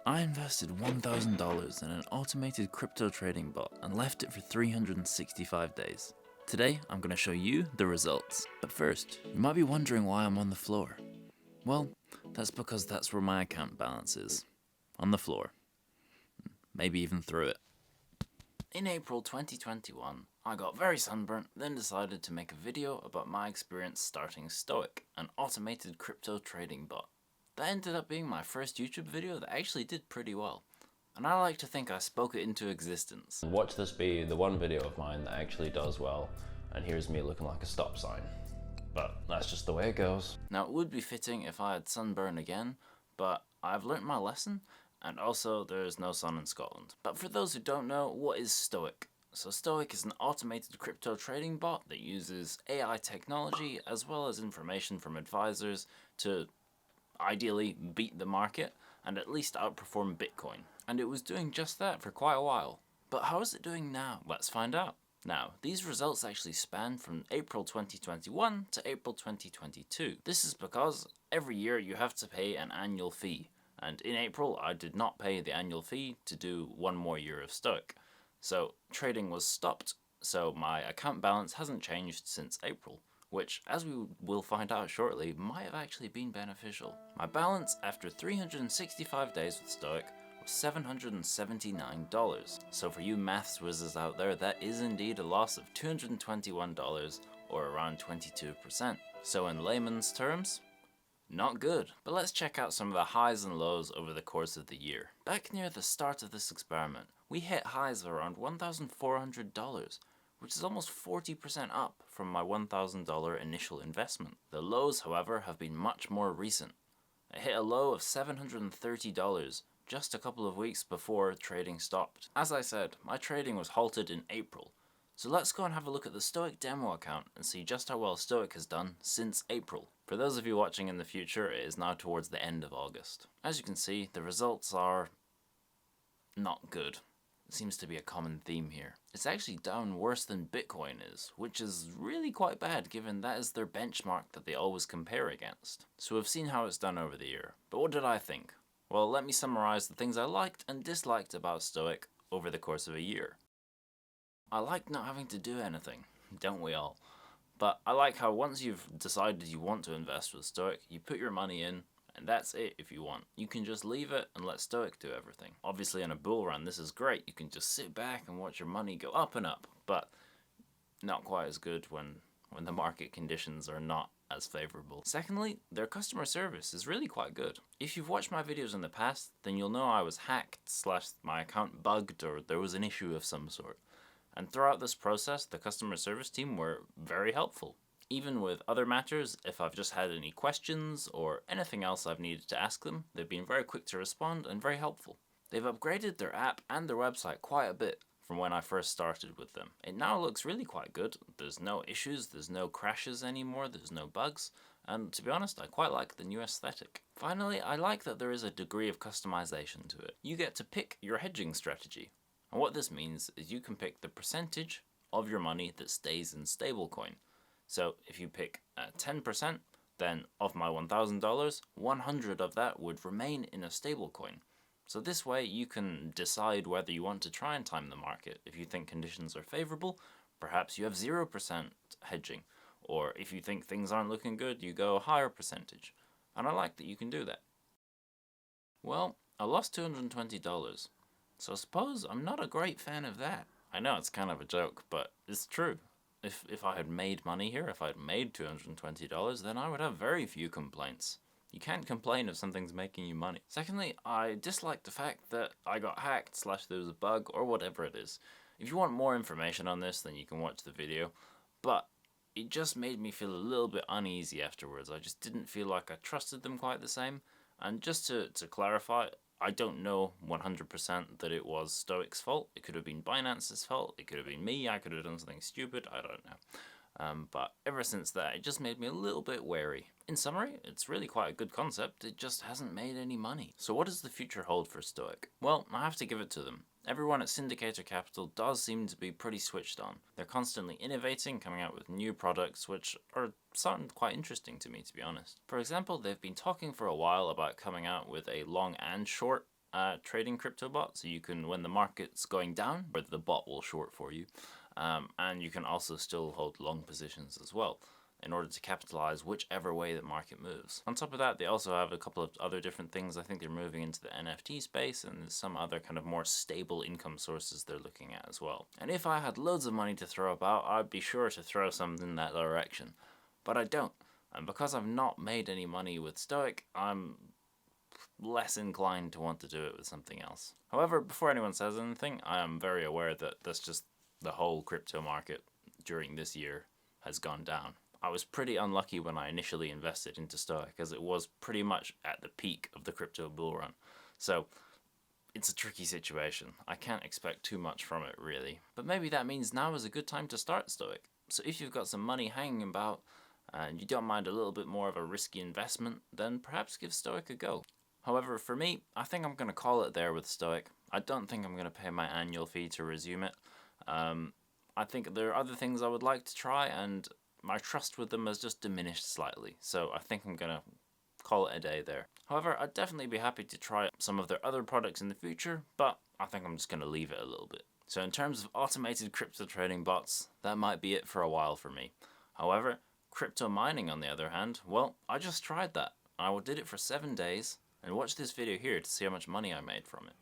I invested $1,000 in an automated crypto trading bot and left it for 365 days. Today, I'm going to show you the results. But first, you might be wondering why I'm on the floor. Well, that's because that's where my account balance is. On the floor. Maybe even through it. In April 2021, I got very sunburnt, then decided to make a video about my experience starting Stoic, an automated crypto trading bot. That ended up being my first YouTube video that actually did pretty well, and I like to think I spoke it into existence. Watch this be the one video of mine that actually does well, and here's me looking like a stop sign. But that's just the way it goes. Now, it would be fitting if I had sunburn again, but I've learnt my lesson, and also there is no sun in Scotland. But for those who don't know, what is Stoic? So Stoic is an automated crypto trading bot that uses AI technology as well as information from advisors to ideally beat the market and at least outperform Bitcoin. And it was doing just that for quite a while. But how is it doing now? Let's find out. Now, these results actually span from April 2021 to April 2022. This is because every year you have to pay an annual fee. And in April, I did not pay the annual fee to do one more year of Stoic. So trading was stopped, so my account balance hasn't changed since April, which, as we will find out shortly, might have actually been beneficial. My balance after 365 days with Stoic was $779. So for you maths whizzes out there, that is indeed a loss of $221, or around 22%. So in layman's terms, not good. But let's check out some of the highs and lows over the course of the year. Back near the start of this experiment, we hit highs of around $1,400, which is almost 40% up from my $1,000 initial investment. The lows, however, have been much more recent. I hit a low of $730 just a couple of weeks before trading stopped. As I said, my trading was halted in April. So let's go and have a look at the Stoic demo account and see just how well Stoic has done since April. For those of you watching in the future, it is now towards the end of August. As you can see, the results are not good. It seems to be a common theme here. It's actually down worse than Bitcoin is, which is really quite bad given that is their benchmark that they always compare against. So we've seen how it's done over the year. But what did I think? Well, let me summarize the things I liked and disliked about Stoic over the course of a year. I like not having to do anything, don't we all? But I like how once you've decided you want to invest with Stoic, you put your money in, and that's it if you want. You can just leave it and let Stoic do everything. Obviously in a bull run this is great, you can just sit back and watch your money go up and up, but not quite as good when the market conditions are not as favorable. Secondly, their customer service is really quite good. If you've watched my videos in the past, then you'll know I was hacked / my account bugged or there was an issue of some sort. And throughout this process, the customer service team were very helpful. Even with other matters, if I've just had any questions or anything else I've needed to ask them, they've been very quick to respond and very helpful. They've upgraded their app and their website quite a bit from when I first started with them. It now looks really quite good. There's no issues, there's no crashes anymore, there's no bugs, and to be honest, I quite like the new aesthetic. Finally, I like that there is a degree of customization to it. You get to pick your hedging strategy. And what this means is you can pick the percentage of your money that stays in stablecoin. So if you pick 10%, then of my $1,000, 100 of that would remain in a stablecoin. So this way you can decide whether you want to try and time the market. If you think conditions are favorable, perhaps you have 0% hedging. Or if you think things aren't looking good, you go a higher percentage. And I like that you can do that. Well, I lost $220. So I suppose I'm not a great fan of that. I know it's kind of a joke, but it's true. If I had made money here, if I had made $220, then I would have very few complaints. You can't complain if something's making you money. Secondly, I dislike the fact that I got hacked / there was a bug or whatever it is. If you want more information on this, then you can watch the video. But it just made me feel a little bit uneasy afterwards. I just didn't feel like I trusted them quite the same. And just to clarify, I don't know 100% that it was Stoic's fault. It could have been Binance's fault. It could have been me. I could have done something stupid. I don't know. But ever since that, it just made me a little bit wary. In summary, it's really quite a good concept. It just hasn't made any money. So what does the future hold for Stoic? Well, I have to give it to them. Everyone at Syndicator Capital does seem to be pretty switched on. They're constantly innovating, coming out with new products, which sound quite interesting to me, to be honest. For example, they've been talking for a while about coming out with a long and short trading crypto bot, so you can, when the market's going down, or the bot will short for you, and you can also still hold long positions as well in order to capitalize whichever way the market moves. On top of that, they also have a couple of other different things. I think they're moving into the NFT space, and there's some other kind of more stable income sources they're looking at as well. And if I had loads of money to throw about, I'd be sure to throw something in that direction. But I don't. And because I've not made any money with Stoic, I'm less inclined to want to do it with something else. However, before anyone says anything, I am very aware that that's just the whole crypto market during this year has gone down. I was pretty unlucky when I initially invested into Stoic, as it was pretty much at the peak of the crypto bull run. So it's a tricky situation. I can't expect too much from it, really. But maybe that means now is a good time to start Stoic. So if you've got some money hanging about and you don't mind a little bit more of a risky investment, then perhaps give Stoic a go. However, for me, I think I'm going to call it there with Stoic. I don't think I'm going to pay my annual fee to resume it. I think there are other things I would like to try, and my trust with them has just diminished slightly, so I think I'm gonna call it a day there. However, I'd definitely be happy to try some of their other products in the future, but I think I'm just gonna leave it a little bit. So in terms of automated crypto trading bots, that might be it for a while for me. However, crypto mining on the other hand, well, I just tried that. I did it for 7 days, and watch this video here to see how much money I made from it.